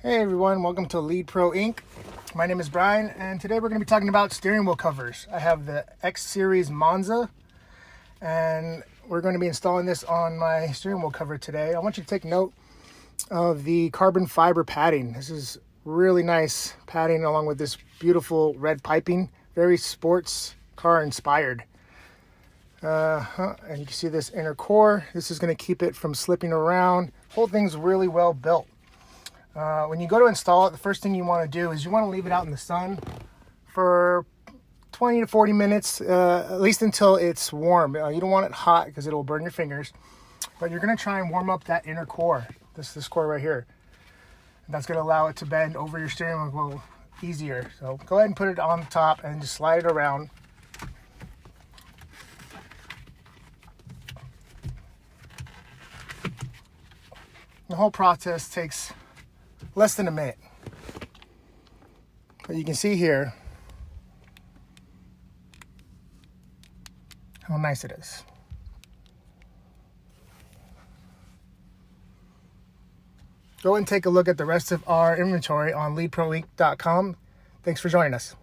Hey everyone, welcome to LeadPro Inc. My name is Brian, and today we're going to be talking about steering wheel covers. I have the X Series Monza, and we're going to be installing this on my steering wheel cover today. I want you to take note of the carbon fiber padding. This is really nice padding along with this beautiful red piping, very sports car inspired. And you can see this inner core. This is going to keep it from slipping around. Whole thing's really well built. When you go to install it, the first thing you want to do is you want to leave it out in the sun for 20 to 40 minutes, at least until it's warm. You don't want it hot because it'll burn your fingers, but you're going to try and warm up that inner core, this core right here. And that's going to allow it to bend over your steering wheel easier. So go ahead and put it on top and just slide it around. The whole process takes less than a minute. But you can see here how nice it is. Go and take a look at the rest of our inventory on LeadProInc.com. Thanks for joining us.